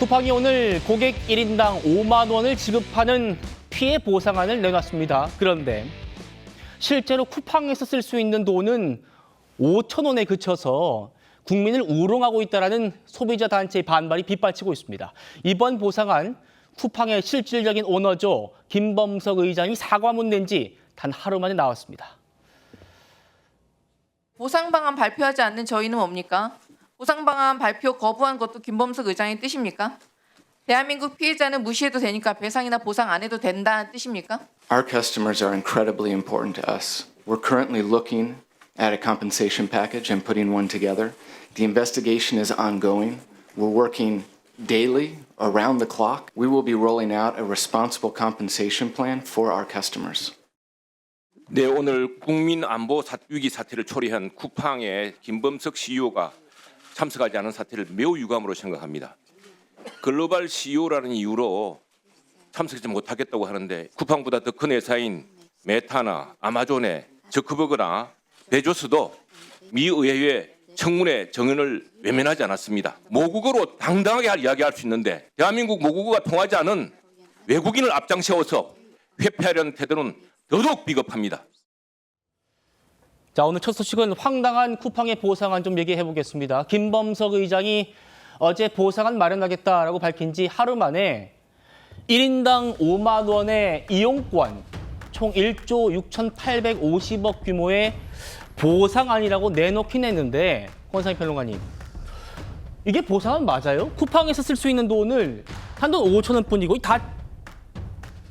쿠팡이 오늘 고객 1인당 5만 원을 지급하는 피해 보상안을 내놨습니다. 그런데 실제로 쿠팡에서 쓸 수 있는 돈은 5천 원에 그쳐서 국민을 우롱하고 있다는 소비자 단체의 반발이 빗발치고 있습니다. 이번 보상안 쿠팡의 실질적인 오너죠. 김범석 의장이 사과문 낸 지 단 하루 만에 나왔습니다. 보상 방안 발표하지 않는 저희는 뭡니까? 보상 방안 발표 거부한 것도 김범석 의장의 뜻입니까? 대한민국 피해자는 무시해도 되니까 배상이나 보상 안 해도 된다는 뜻입니까? Our customers are incredibly important to us. We're currently looking at a compensation package and putting one together. The investigation is ongoing. We're working daily, around the clock. We will be rolling out a responsible compensation plan for our customers. 네, 오늘 국민안보 위기 사태를 초래한 쿠팡의 김범석 CEO가 참석하지 않은 사태를 매우 유감으로 생각합니다. 글로벌 CEO라는 이유로 참석하지 못하겠다고 하는데 쿠팡보다 더 큰 회사인 메타나 아마존의 저크버그나 베조스도 미 의회의 청문회 정연을 외면하지 않았습니다. 모국어로 당당하게 이야기할 수 있는데 대한민국 모국어가 통하지 않은 외국인을 앞장세워서 회피하려는 태도는 더더욱 비겁합니다. 자, 오늘 첫 소식은 황당한 쿠팡의 보상안 좀 얘기해 보겠습니다. 김범석 의장이 어제 보상안 마련하겠다라고 밝힌 지 하루 만에 1인당 5만 원의 이용권, 총 1조 6,850억 규모의 보상안이라고 내놓긴 했는데, 권상희 평론가님, 이게 보상안 맞아요? 쿠팡에서 쓸 수 있는 돈을 단돈 5천 원뿐이고 다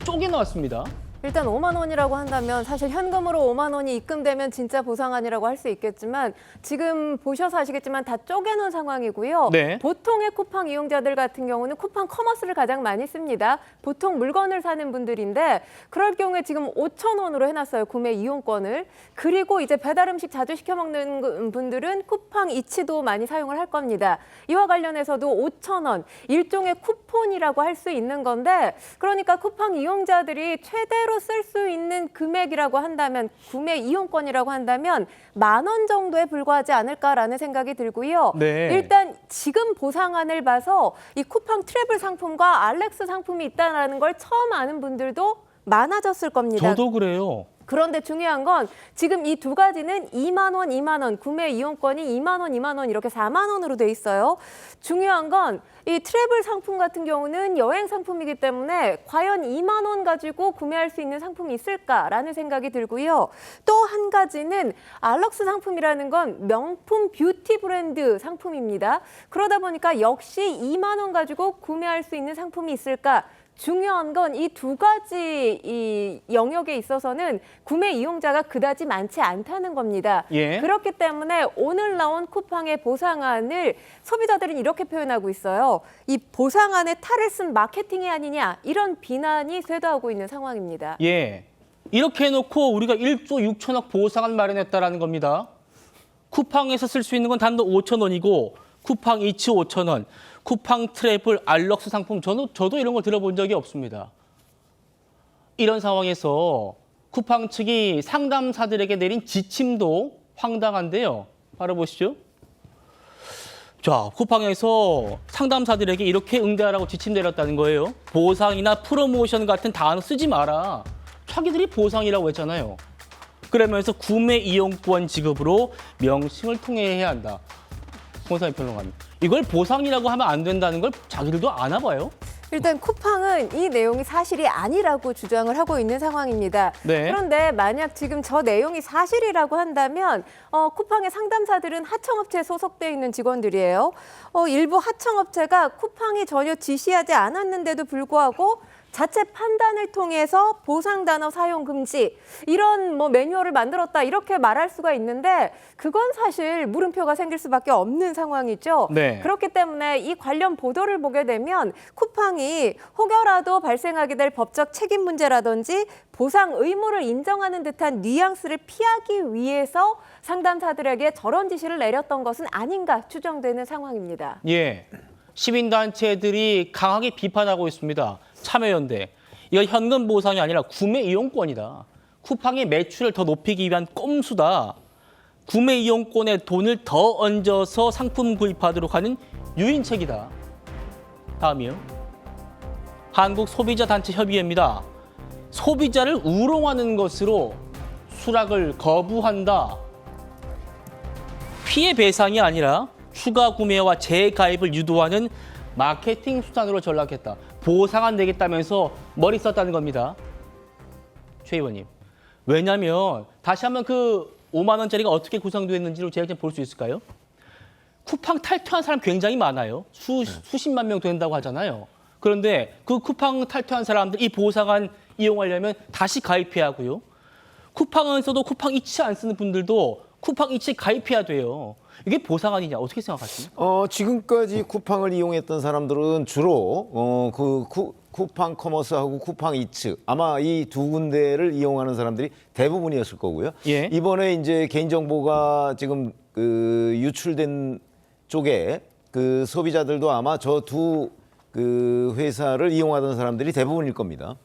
쪼개놨습니다. 일단 5만 원이라고 한다면 사실 현금으로 5만 원이 입금되면 진짜 보상안이라고 할 수 있겠지만 지금 보셔서 아시겠지만 다 쪼개놓은 상황이고요. 네. 보통의 쿠팡 이용자들 같은 경우는 쿠팡 커머스를 가장 많이 씁니다. 보통 물건을 사는 분들인데 그럴 경우에 지금 5천 원으로 해놨어요. 구매 이용권을. 그리고 이제 배달 음식 자주 시켜 먹는 분들은 쿠팡 이츠도 많이 사용을 할 겁니다. 이와 관련해서도 5천 원, 일종의 쿠폰이라고 할 수 있는 건데 그러니까 쿠팡 이용자들이 최대로 쓸 수 있는 금액이라고 한다면 구매 이용권이라고 한다면 10,000원 정도에 불과하지 않을까라는 생각이 들고요. 네. 일단 지금 보상안을 봐서 이 쿠팡 트래블 상품과 알렉스 상품이 있다는 걸 처음 아는 분들도 많아졌을 겁니다. 저도 그래요. 그런데 중요한 건 지금 이 두 가지는 2만 원, 2만 원, 구매 이용권이 2만 원, 2만 원 이렇게 4만 원으로 돼 있어요. 중요한 건 이 트래블 상품 같은 경우는 여행 상품이기 때문에 과연 2만 원 가지고 구매할 수 있는 상품이 있을까라는 생각이 들고요. 또 한 가지는 알럭스 상품이라는 건 명품 뷰티 브랜드 상품입니다. 그러다 보니까 역시 2만 원 가지고 구매할 수 있는 상품이 있을까? 중요한 건 이 두 가지 이 영역에 있어서는 구매 이용자가 그다지 많지 않다는 겁니다. 예. 그렇기 때문에 오늘 나온 쿠팡의 보상안을 소비자들은 이렇게 표현하고 있어요. 이 보상안에 탈을 쓴 마케팅이 아니냐 이런 비난이 쇄도하고 있는 상황입니다. 예, 이렇게 해놓고 우리가 1조 6천억 보상안 마련했다라는 겁니다. 쿠팡에서 쓸 수 있는 건 단돈 5천 원이고 쿠팡 이츠 5천 원, 쿠팡 트래블 알럭스 상품 저도 이런 거 들어본 적이 없습니다. 이런 상황에서 쿠팡 측이 상담사들에게 내린 지침도 황당한데요. 바로 보시죠. 자, 쿠팡에서 상담사들에게 이렇게 응대하라고 지침 내렸다는 거예요. 보상이나 프로모션 같은 단어 쓰지 마라. 자기들이 보상이라고 했잖아요. 그러면서 구매 이용권 지급으로 명칭을 통해야 한다. 권상희 평론가님, 이걸 보상이라고 하면 안 된다는 걸 자기들도 아나 봐요? 일단 쿠팡은 이 내용이 사실이 아니라고 주장을 하고 있는 상황입니다. 네. 그런데 만약 지금 저 내용이 사실이라고 한다면 쿠팡의 상담사들은 하청업체에 소속돼 있는 직원들이에요. 일부 하청업체가 쿠팡이 전혀 지시하지 않았는데도 불구하고 자체 판단을 통해서 보상 단어 사용 금지 이런 매뉴얼을 만들었다 이렇게 말할 수가 있는데 그건 사실 물음표가 생길 수밖에 없는 상황이죠. 네. 그렇기 때문에 이 관련 보도를 보게 되면 쿠팡이 혹여라도 발생하게 될 법적 책임 문제라든지 보상 의무를 인정하는 듯한 뉘앙스를 피하기 위해서 상담사들에게 저런 지시를 내렸던 것은 아닌가 추정되는 상황입니다. 예, 시민단체들이 강하게 비판하고 있습니다. 참여연대, 이거 현금 보상이 아니라 구매 이용권이다. 쿠팡의 매출을 더 높이기 위한 꼼수다. 구매 이용권에 돈을 더 얹어서 상품 구입하도록 하는 유인책이다. 다음이요. 한국소비자단체협의회입니다. 소비자를 우롱하는 것으로 수락을 거부한다. 피해 배상이 아니라 추가 구매와 재가입을 유도하는 마케팅 수단으로 전락했다. 보상 안 내겠다면서 머리 썼다는 겁니다. 최 의원님. 왜냐하면 다시 한번 그 5만 원짜리가 어떻게 구성되었는지를 제가 좀 볼 수 있을까요? 쿠팡 탈퇴한 사람 굉장히 많아요. 수십만 명 된다고 하잖아요. 그런데 그 쿠팡 탈퇴한 사람들 이 보상안 이용하려면 다시 가입해야 하고요. 쿠팡에서도 쿠팡 이치 안 쓰는 분들도 쿠팡 이치 가입해야 돼요. 이게 보상안이냐 어떻게 생각하십니까? 지금까지 쿠팡을 이용했던 사람들은 주로 쿠팡 커머스하고 쿠팡 이츠 아마 이 두 군데를 이용하는 사람들이 대부분이었을 거고요. 예. 이번에 이제 개인정보가 지금 그 유출된 쪽에 그 소비자들도 아마 저 두 그 회사를 이용하던 사람들이 대부분일 겁니다.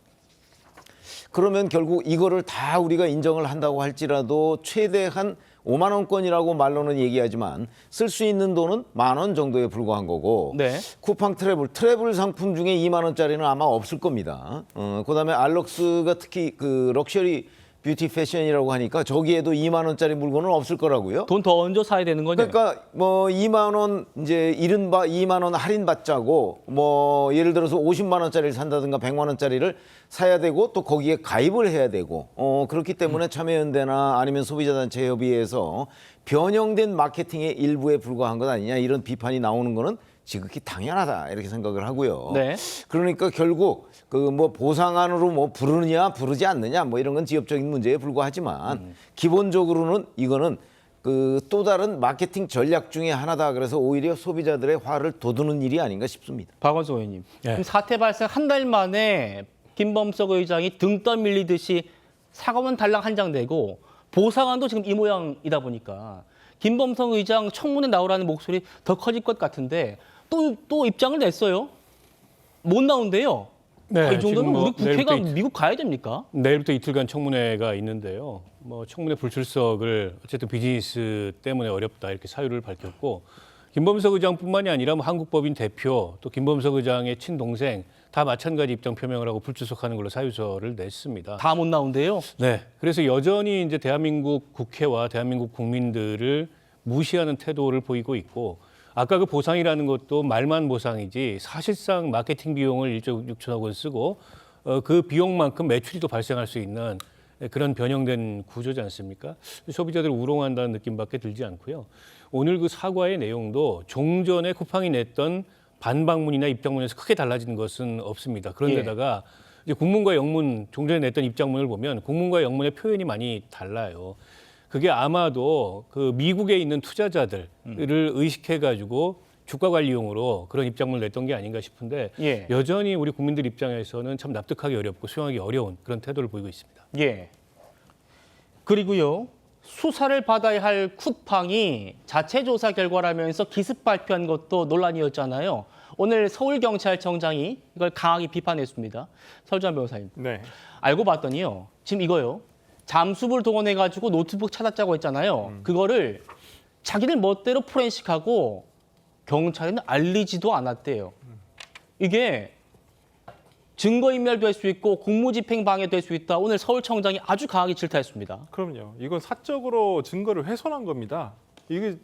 그러면 결국 이거를 다 우리가 인정을 한다고 할지라도 최대한 5만 원권이라고 말로는 얘기하지만 쓸 수 있는 돈은 10,000원 정도에 불과한 거고 네. 쿠팡 트래블 상품 중에 2만 원짜리는 아마 없을 겁니다. 그다음에 알록스가 특히 그 럭셔리 뷰티 패션이라고 하니까 저기에도 2만 원짜리 물건은 없을 거라고요. 돈 더 얹어 사야 되는 거죠? 그러니까 뭐 2만 원 이제 이른바 2만 원 할인 받자고 뭐 예를 들어서 50만 원짜리를 산다든가 100만 원짜리를 사야 되고 또 거기에 가입을 해야 되고 그렇기 때문에 참여연대나 아니면 소비자단체 협의회에서 변형된 마케팅의 일부에 불과한 것 아니냐 이런 비판이 나오는 거는 지극히 당연하다 이렇게 생각을 하고요. 네. 그러니까 결국 그 뭐 보상안으로 뭐 부르느냐 부르지 않느냐 뭐 이런 건 지엽적인 문제에 불과하지만 기본적으로는 이거는 그 또 다른 마케팅 전략 중에 하나다. 그래서 오히려 소비자들의 화를 돋우는 일이 아닌가 싶습니다. 박원순 의원님. 네. 그럼 사태 발생 한 달 만에 김범석 의장이 등 떠밀리듯이 사과문 달랑 한 장 내고 보상안도 지금 이 모양이다 보니까 김범석 의장 청문회 나오라는 목소리 더 커질 것 같은데 또 입장을 냈어요. 못 나온대요. 네, 이 정도면 지금 뭐 우리 국회가 내일부터 미국 가야 됩니까? 내일부터 이틀간 청문회가 있는데요. 뭐 청문회 불출석을 어쨌든 비즈니스 때문에 어렵다 이렇게 사유를 밝혔고 김범석 의장뿐만이 아니라 뭐 한국법인 대표 또 김범석 의장의 친동생 다 마찬가지 입장 표명을 하고 불출석하는 걸로 사유서를 냈습니다. 다 못 나온대요. 네, 그래서 여전히 이제 대한민국 국회와 대한민국 국민들을 무시하는 태도를 보이고 있고 아까 그 보상이라는 것도 말만 보상이지 사실상 마케팅 비용을 1조 6천억 원 쓰고 그 비용만큼 매출이 또 발생할 수 있는 그런 변형된 구조지 않습니까? 소비자들을 우롱한다는 느낌밖에 들지 않고요. 오늘 그 사과의 내용도 종전에 쿠팡이 냈던 반박문이나 입장문에서 크게 달라진 것은 없습니다. 그런데다가 이제 국문과 영문 종전에 냈던 입장문을 보면 국문과 영문의 표현이 많이 달라요. 그게 아마도 그 미국에 있는 투자자들을 의식해가지고 주가 관리용으로 그런 입장문을 냈던 게 아닌가 싶은데 예. 여전히 우리 국민들 입장에서는 참 납득하기 어렵고 수용하기 어려운 그런 태도를 보이고 있습니다. 예. 그리고요. 수사를 받아야 할 쿠팡이 자체 조사 결과라면서 기습 발표한 것도 논란이었잖아요. 오늘 서울경찰청장이 이걸 강하게 비판했습니다. 설주환 변호사님. 네. 알고 봤더니요. 지금 이거요. 잠수부를 동원해가지고 노트북 찾았자고 했잖아요. 그거를 자기들 멋대로 포렌식하고 경찰에는 알리지도 않았대요. 이게 증거인멸될 수 있고 공무집행 방해될 수 있다. 오늘 서울청장이 아주 강하게 질타했습니다. 그럼요. 이건 사적으로 증거를 훼손한 겁니다. 이게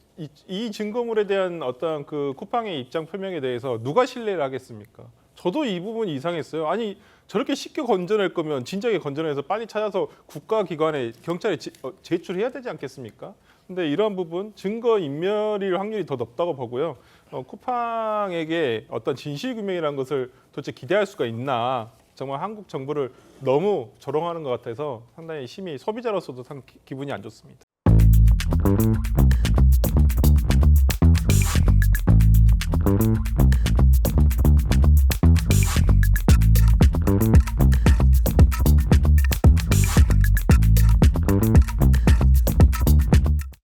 이 증거물에 대한 어떤 그 쿠팡의 입장 표명에 대해서 누가 신뢰를 하겠습니까? 저도 이 부분이 이상했어요. 아니 저렇게 쉽게 건져낼 거면 진작에 건져내서 빨리 찾아서 국가기관에 경찰에 제출해야 되지 않겠습니까? 근데 이러한 부분 증거 인멸일 확률이 더 높다고 보고요. 쿠팡에게 어떤 진실규명이라는 것을 도대체 기대할 수가 있나? 정말 한국 정부를 너무 조롱하는 것 같아서 상당히 심히 소비자로서도 상 기분이 안 좋습니다.